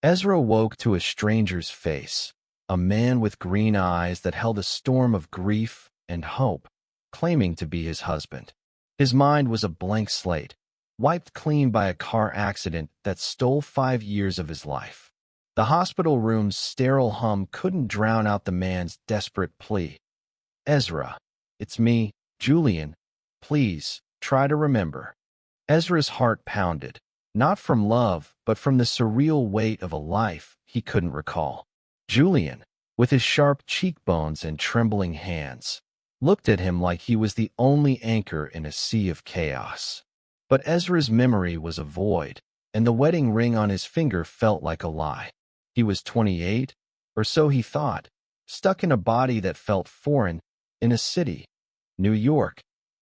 Ezra woke to a stranger's face, a man with green eyes that held a storm of grief and hope, claiming to be his husband. His mind was a blank slate, wiped clean by a car accident that stole 5 years of his life. The hospital room's sterile hum couldn't drown out the man's desperate plea. "Ezra, it's me, Julian. Please, try to remember." Ezra's heart pounded, not from love, but from the surreal weight of a life he couldn't recall. Julian, with his sharp cheekbones and trembling hands, looked at him like he was the only anchor in a sea of chaos. But Ezra's memory was a void, and the wedding ring on his finger felt like a lie. He was 28, or so he thought, stuck in a body that felt foreign, in a city, New York,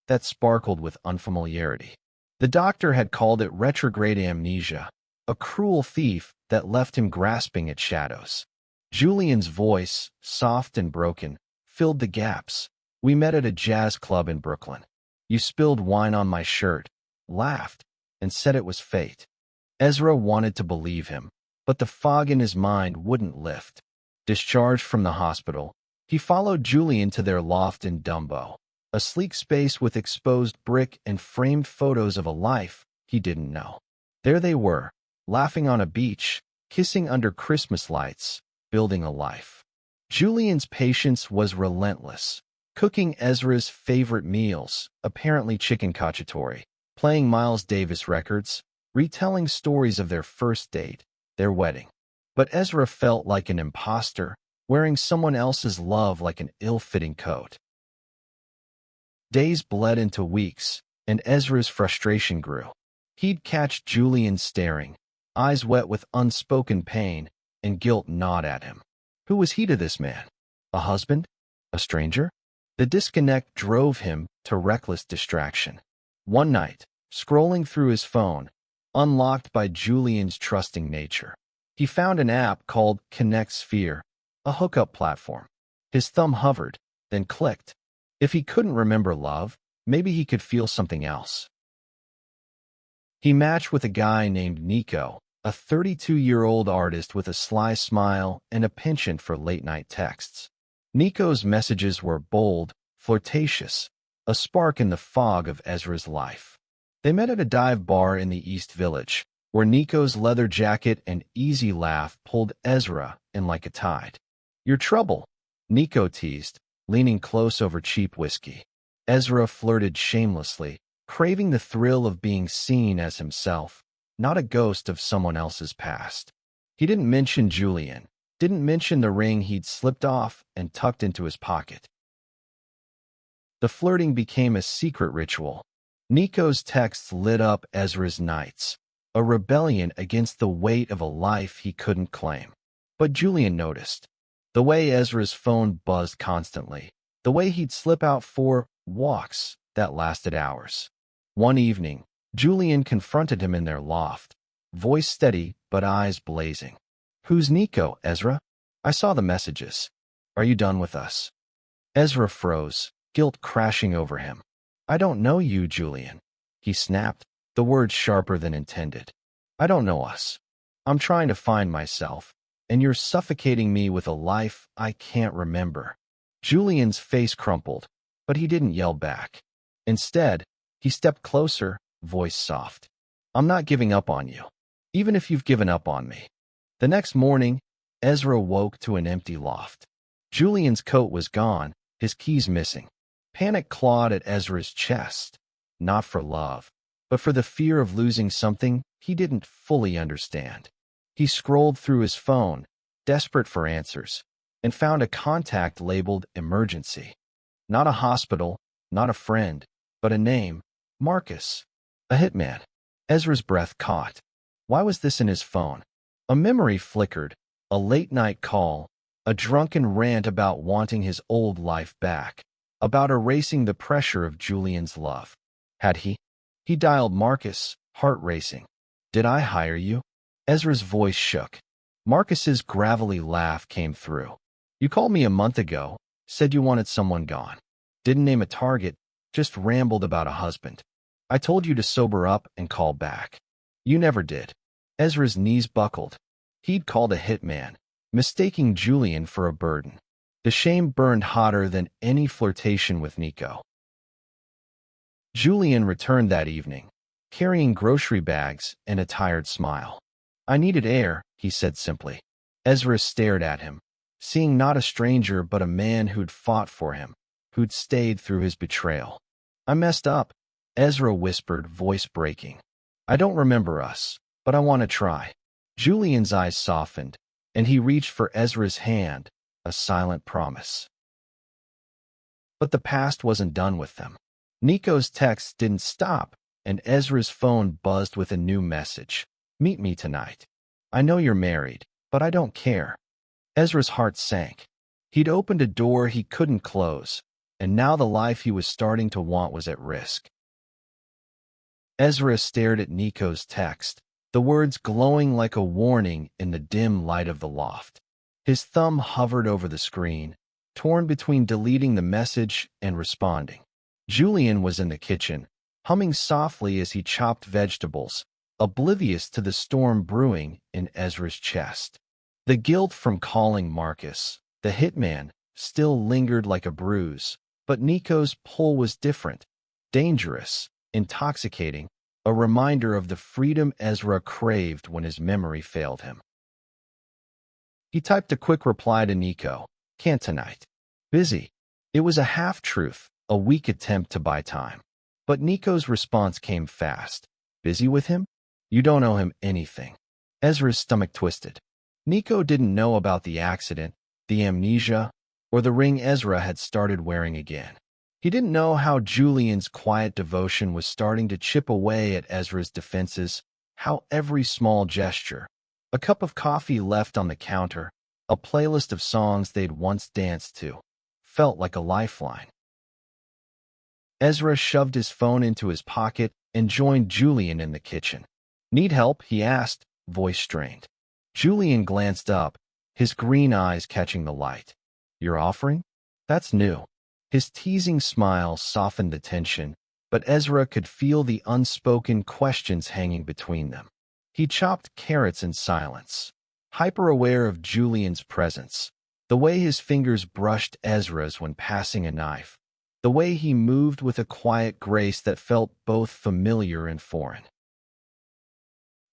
that sparkled with unfamiliarity. The doctor had called it retrograde amnesia, a cruel thief that left him grasping at shadows. Julian's voice, soft and broken, filled the gaps. "We met at a jazz club in Brooklyn. You spilled wine on my shirt, laughed, and said it was fate." Ezra wanted to believe him, but the fog in his mind wouldn't lift. Discharged from the hospital, he followed Julian to their loft in Dumbo, a sleek space with exposed brick and framed photos of a life he didn't know. There they were, laughing on a beach, kissing under Christmas lights, building a life. Julian's patience was relentless, cooking Ezra's favorite meals, apparently chicken cacciatore, playing Miles Davis records, retelling stories of their first date, their wedding. But Ezra felt like an imposter, wearing someone else's love like an ill-fitting coat. Days bled into weeks, and Ezra's frustration grew. He'd catch Julian staring, eyes wet with unspoken pain, and guilt gnawed at him. Who was he to this man? A husband? A stranger? The disconnect drove him to reckless distraction. One night, scrolling through his phone, unlocked by Julian's trusting nature, he found an app called Connect Sphere, a hookup platform. His thumb hovered, then clicked. If he couldn't remember love, maybe he could feel something else. He matched with a guy named Nico, a 32-year-old artist with a sly smile and a penchant for late-night texts. Nico's messages were bold, flirtatious, a spark in the fog of Ezra's life. They met at a dive bar in the East Village, where Nico's leather jacket and easy laugh pulled Ezra in like a tide. "Your trouble," Nico teased, leaning close over cheap whiskey. Ezra flirted shamelessly, craving the thrill of being seen as himself, not a ghost of someone else's past. He didn't mention Julian, didn't mention the ring he'd slipped off and tucked into his pocket. The flirting became a secret ritual. Nico's texts lit up Ezra's nights, a rebellion against the weight of a life he couldn't claim. But Julian noticed. The way Ezra's phone buzzed constantly, the way he'd slip out for walks that lasted hours. One evening, Julian confronted him in their loft, voice steady but eyes blazing. "Who's Nico, Ezra? I saw the messages. Are you done with us?" Ezra froze, guilt crashing over him. "I don't know you, Julian," he snapped, the words sharper than intended. "I don't know us. I'm trying to find myself, and you're suffocating me with a life I can't remember." Julian's face crumpled, but he didn't yell back. Instead, he stepped closer, voice soft. "I'm not giving up on you, even if you've given up on me." The next morning, Ezra woke to an empty loft. Julian's coat was gone, his keys missing. Panic clawed at Ezra's chest, not for love, but for the fear of losing something he didn't fully understand. He scrolled through his phone, desperate for answers, and found a contact labeled emergency. Not a hospital, not a friend, but a name, Marcus, a hitman. Ezra's breath caught. Why was this in his phone? A memory flickered, a late-night call, a drunken rant about wanting his old life back, about erasing the pressure of Julian's love. Had he? He dialed Marcus, heart racing. "Did I hire you?" Ezra's voice shook. Marcus's gravelly laugh came through. "You called me a month ago, said you wanted someone gone. Didn't name a target, just rambled about a husband. I told you to sober up and call back. You never did." Ezra's knees buckled. He'd called a hitman, mistaking Julian for a burden. The shame burned hotter than any flirtation with Nico. Julian returned that evening, carrying grocery bags and a tired smile. "I needed air," he said simply. Ezra stared at him, seeing not a stranger but a man who'd fought for him, who'd stayed through his betrayal. "I messed up," Ezra whispered, voice breaking. "I don't remember us, but I want to try." Julian's eyes softened, and he reached for Ezra's hand, a silent promise. But the past wasn't done with them. Nico's texts didn't stop, and Ezra's phone buzzed with a new message. "Meet me tonight. I know you're married, but I don't care." Ezra's heart sank. He'd opened a door he couldn't close, and now the life he was starting to want was at risk. Ezra stared at Nico's text, the words glowing like a warning in the dim light of the loft. His thumb hovered over the screen, torn between deleting the message and responding. Julian was in the kitchen, humming softly as he chopped vegetables, oblivious to the storm brewing in Ezra's chest. The guilt from calling Marcus, the hitman, still lingered like a bruise, but Nico's pull was different, dangerous, intoxicating, a reminder of the freedom Ezra craved when his memory failed him. He typed a quick reply to Nico, "Can't tonight. Busy." It was a half-truth, a weak attempt to buy time. But Nico's response came fast. "Busy with him? You don't owe him anything." Ezra's stomach twisted. Nico didn't know about the accident, the amnesia, or the ring Ezra had started wearing again. He didn't know how Julian's quiet devotion was starting to chip away at Ezra's defenses, how every small gesture, a cup of coffee left on the counter, a playlist of songs they'd once danced to, felt like a lifeline. Ezra shoved his phone into his pocket and joined Julian in the kitchen. "Need help?" he asked, voice strained. Julian glanced up, his green eyes catching the light. "You're offering? That's new." His teasing smile softened the tension, but Ezra could feel the unspoken questions hanging between them. He chopped carrots in silence, hyper-aware of Julian's presence, the way his fingers brushed Ezra's when passing a knife, the way he moved with a quiet grace that felt both familiar and foreign.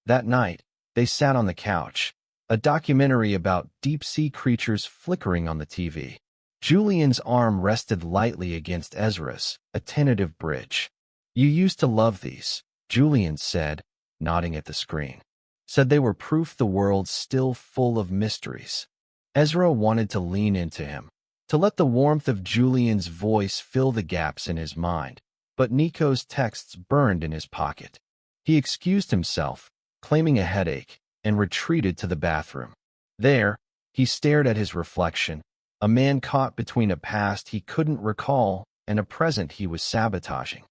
That night, they sat on the couch, a documentary about deep-sea creatures flickering on the TV. Julian's arm rested lightly against Ezra's, a tentative bridge. "You used to love these," Julian said, nodding at the screen. "Said they were proof the world's still full of mysteries." Ezra wanted to lean into him, to let the warmth of Julian's voice fill the gaps in his mind, but Nico's texts burned in his pocket. He excused himself, claiming a headache, and retreated to the bathroom. There, he stared at his reflection, a man caught between a past he couldn't recall and a present he was sabotaging.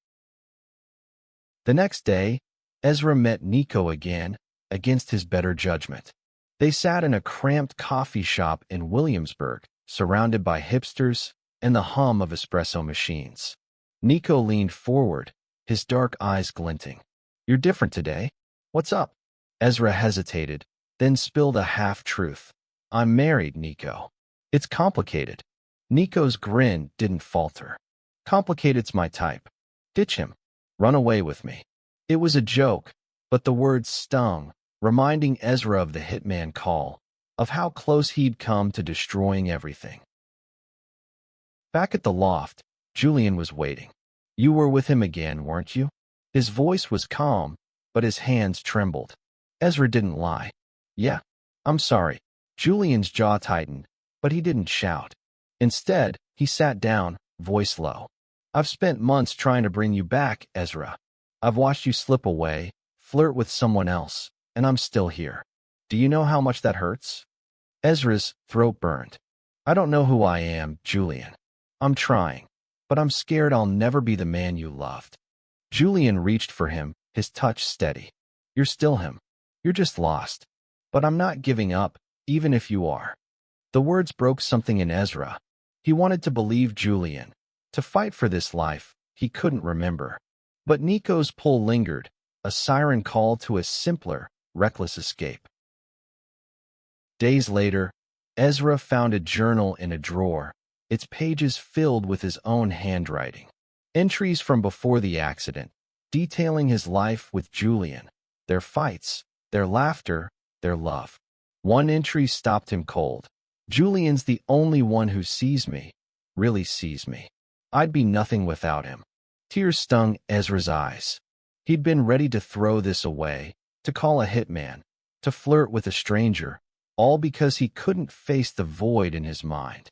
The next day, Ezra met Nico again, against his better judgment. They sat in a cramped coffee shop in Williamsburg, surrounded by hipsters and the hum of espresso machines. Nico leaned forward, his dark eyes glinting. "You're different today. What's up?" Ezra hesitated, then spilled a half-truth. "I'm married, Nico." "It's complicated." Nico's grin didn't falter. "Complicated's my type. Ditch him. Run away with me." It was a joke, but the words stung, reminding Ezra of the hitman call, of how close he'd come to destroying everything. Back at the loft, Julian was waiting. "You were with him again, weren't you?" His voice was calm, but his hands trembled. Ezra didn't lie. "Yeah, I'm sorry." Julian's jaw tightened, but he didn't shout. Instead, he sat down, voice low. "I've spent months trying to bring you back, Ezra. I've watched you slip away, flirt with someone else, and I'm still here. Do you know how much that hurts?" Ezra's throat burned. "I don't know who I am, Julian. I'm trying, but I'm scared I'll never be the man you loved." Julian reached for him, his touch steady. "You're still him. You're just lost. But I'm not giving up, even if you are." The words broke something in Ezra. He wanted to believe Julian, to fight for this life he couldn't remember. But Nico's pull lingered, a siren call to a simpler, reckless escape. Days later, Ezra found a journal in a drawer, its pages filled with his own handwriting. Entries from before the accident, detailing his life with Julian, their fights, their laughter, their love. One entry stopped him cold. Julian's the only one who sees me, really sees me. I'd be nothing without him. Tears stung Ezra's eyes. He'd been ready to throw this away, to call a hitman, to flirt with a stranger, all because he couldn't face the void in his mind.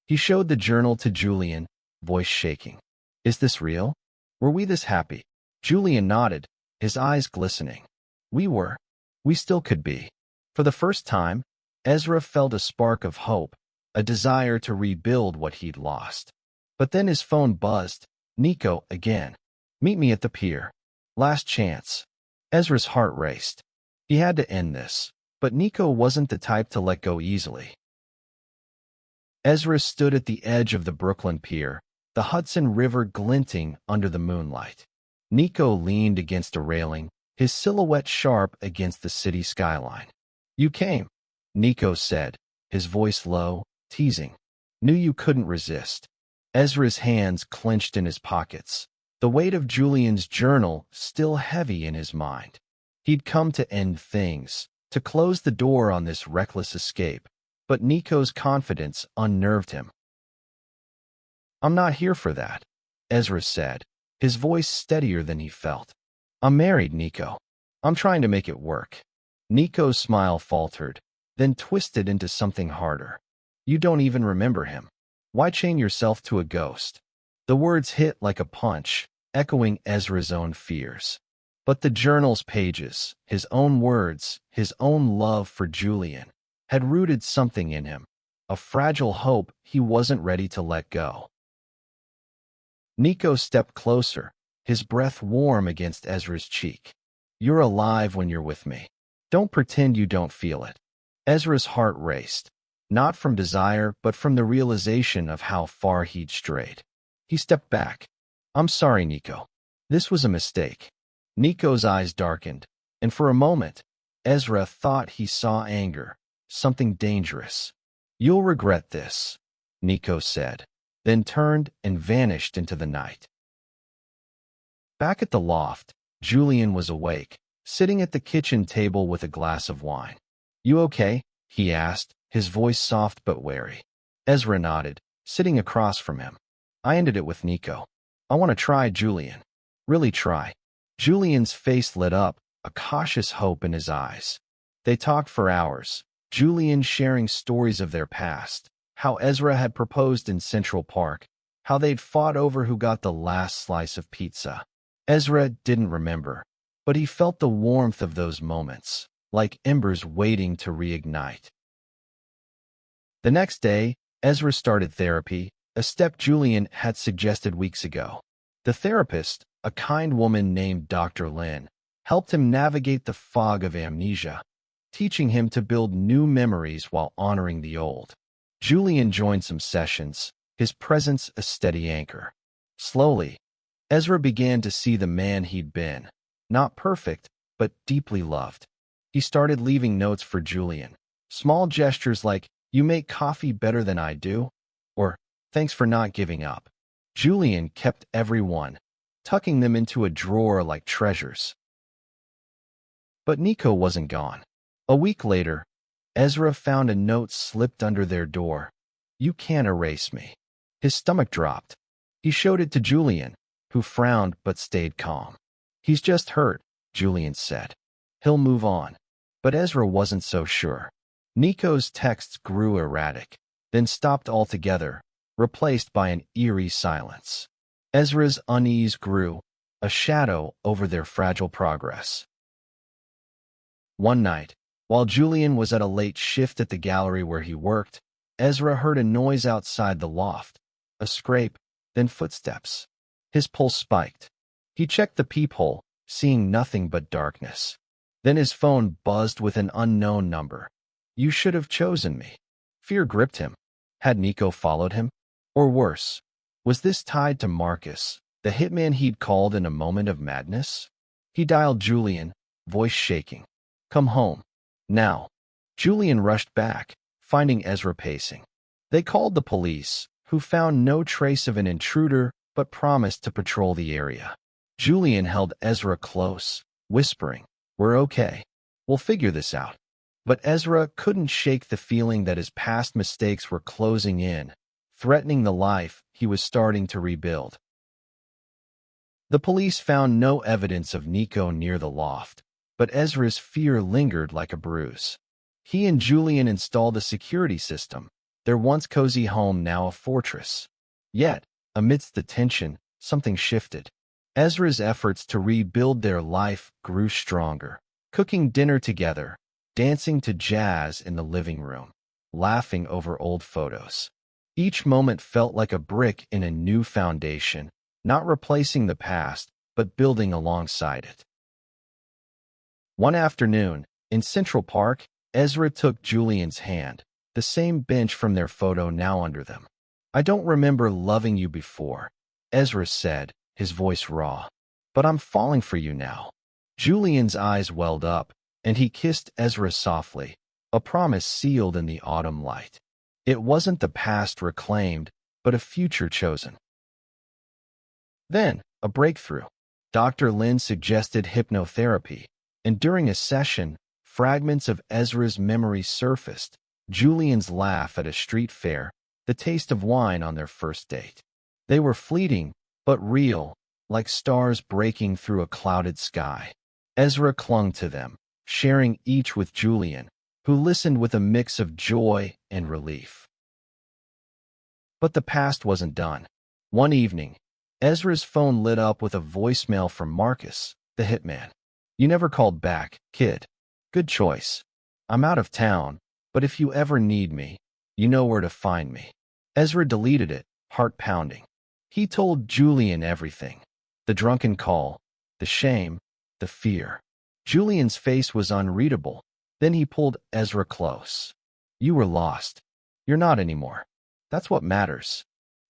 He showed the journal to Julian, voice shaking. Is this real? Were we this happy? Julian nodded, his eyes glistening. We were. We still could be. For the first time, Ezra felt a spark of hope, a desire to rebuild what he'd lost. But then his phone buzzed. Nico again. Meet me at the pier. Last chance. Ezra's heart raced. He had to end this, but Nico wasn't the type to let go easily. Ezra stood at the edge of the Brooklyn Pier, the Hudson River glinting under the moonlight. Nico leaned against a railing, his silhouette sharp against the city skyline. You came, Nico said, his voice low, teasing. Knew you couldn't resist. Ezra's hands clenched in his pockets, the weight of Julian's journal still heavy in his mind. He'd come to end things, to close the door on this reckless escape, but Nico's confidence unnerved him. I'm not here for that, Ezra said, his voice steadier than he felt. I'm married, Nico. I'm trying to make it work. Nico's smile faltered, then twisted into something harder. You don't even remember him. Why chain yourself to a ghost? The words hit like a punch, echoing Ezra's own fears. But the journal's pages, his own words, his own love for Julian, had rooted something in him, a fragile hope he wasn't ready to let go. Nico stepped closer, his breath warm against Ezra's cheek. You're alive when you're with me. Don't pretend you don't feel it. Ezra's heart raced, not from desire but from the realization of how far he'd strayed. He stepped back. I'm sorry, Nico. This was a mistake. Nico's eyes darkened, and for a moment, Ezra thought he saw anger, something dangerous. You'll regret this, Nico said, then turned and vanished into the night. Back at the loft, Julian was awake, sitting at the kitchen table with a glass of wine. You okay? He asked, his voice soft but wary. Ezra nodded, sitting across from him. I ended it with Nico. I want to try Julian. Really try. Julian's face lit up, a cautious hope in his eyes. They talked for hours, Julian sharing stories of their past, how Ezra had proposed in Central Park, how they'd fought over who got the last slice of pizza. Ezra didn't remember, but he felt the warmth of those moments, like embers waiting to reignite. The next day, Ezra started therapy, a step Julian had suggested weeks ago. The therapist, a kind woman named Dr. Lin, helped him navigate the fog of amnesia, teaching him to build new memories while honoring the old. Julian joined some sessions, his presence a steady anchor. Slowly, Ezra began to see the man he'd been, not perfect, but deeply loved. He started leaving notes for Julian, small gestures like, you make coffee better than I do, or thanks for not giving up. Julian kept every one, tucking them into a drawer like treasures. But Nico wasn't gone. A week later, Ezra found a note slipped under their door. You can't erase me. His stomach dropped. He showed it to Julian, who frowned but stayed calm. He's just hurt, Julian said. He'll move on. But Ezra wasn't so sure. Nico's texts grew erratic, then stopped altogether, replaced by an eerie silence. Ezra's unease grew, a shadow over their fragile progress. One night, while Julian was at a late shift at the gallery where he worked, Ezra heard a noise outside the loft, a scrape, then footsteps. His pulse spiked. He checked the peephole, seeing nothing but darkness. Then his phone buzzed with an unknown number. You should have chosen me. Fear gripped him. Had Nico followed him? Or worse, was this tied to Marcus, the hitman he'd called in a moment of madness? He dialed Julian, voice shaking. Come home. Now. Julian rushed back, finding Ezra pacing. They called the police, who found no trace of an intruder but promised to patrol the area. Julian held Ezra close, whispering, "We're okay. We'll figure this out." But Ezra couldn't shake the feeling that his past mistakes were closing in, threatening the life he was starting to rebuild. The police found no evidence of Nico near the loft, but Ezra's fear lingered like a bruise. He and Julian installed a security system, their once cozy home now a fortress. Yet, amidst the tension, something shifted. Ezra's efforts to rebuild their life grew stronger, cooking dinner together, dancing to jazz in the living room, laughing over old photos. Each moment felt like a brick in a new foundation, not replacing the past, but building alongside it. One afternoon, in Central Park, Ezra took Julian's hand, the same bench from their photo now under them. "I don't remember loving you before," Ezra said, his voice raw. "But I'm falling for you now." Julian's eyes welled up, and he kissed Ezra softly, a promise sealed in the autumn light. It wasn't the past reclaimed, but a future chosen. Then, a breakthrough. Dr. Lin suggested hypnotherapy, and during a session, fragments of Ezra's memory surfaced: Julian's laugh at a street fair, the taste of wine on their first date. They were fleeting, but real, like stars breaking through a clouded sky. Ezra clung to them, sharing each with Julian, who listened with a mix of joy and relief. But the past wasn't done. One evening, Ezra's phone lit up with a voicemail from Marcus, the hitman. "You never called back, kid. Good choice. I'm out of town, but if you ever need me, you know where to find me." Ezra deleted it, heart pounding. He told Julian everything: the drunken call, the shame, the fear. Julian's face was unreadable. Then he pulled Ezra close. "You were lost. You're not anymore. That's what matters."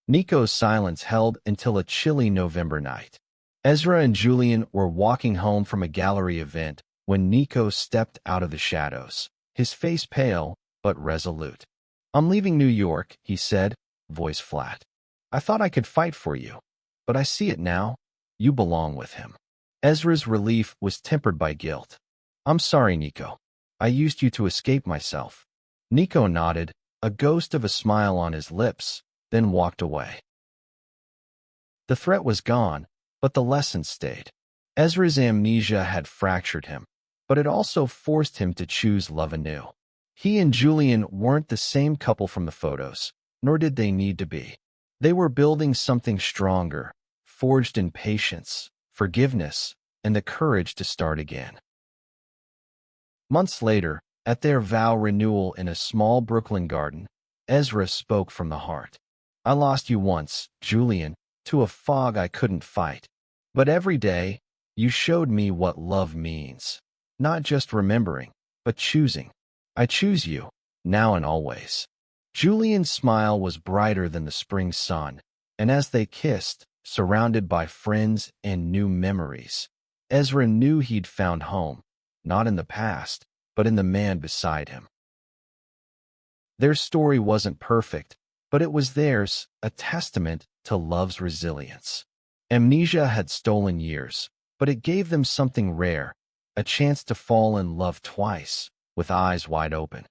Nico's silence held until a chilly November night. Ezra and Julian were walking home from a gallery event when Nico stepped out of the shadows, his face pale but resolute. "I'm leaving New York," he said, voice flat. "I thought I could fight for you, but I see it now. You belong with him." Ezra's relief was tempered by guilt. "I'm sorry, Nico. I used you to escape myself." Nico nodded, a ghost of a smile on his lips, then walked away. The threat was gone, but the lesson stayed. Ezra's amnesia had fractured him, but it also forced him to choose love anew. He and Julian weren't the same couple from the photos, nor did they need to be. They were building something stronger, forged in patience, forgiveness, and the courage to start again. Months later, at their vow renewal in a small Brooklyn garden, Ezra spoke from the heart. "I lost you once, Julian, to a fog I couldn't fight. But every day, you showed me what love means. Not just remembering, but choosing. I choose you, now and always." Julian's smile was brighter than the spring sun, and as they kissed, surrounded by friends and new memories, Ezra knew he'd found home, not in the past, but in the man beside him. Their story wasn't perfect, but it was theirs, a testament to love's resilience. Amnesia had stolen years, but it gave them something rare, a chance to fall in love twice, with eyes wide open.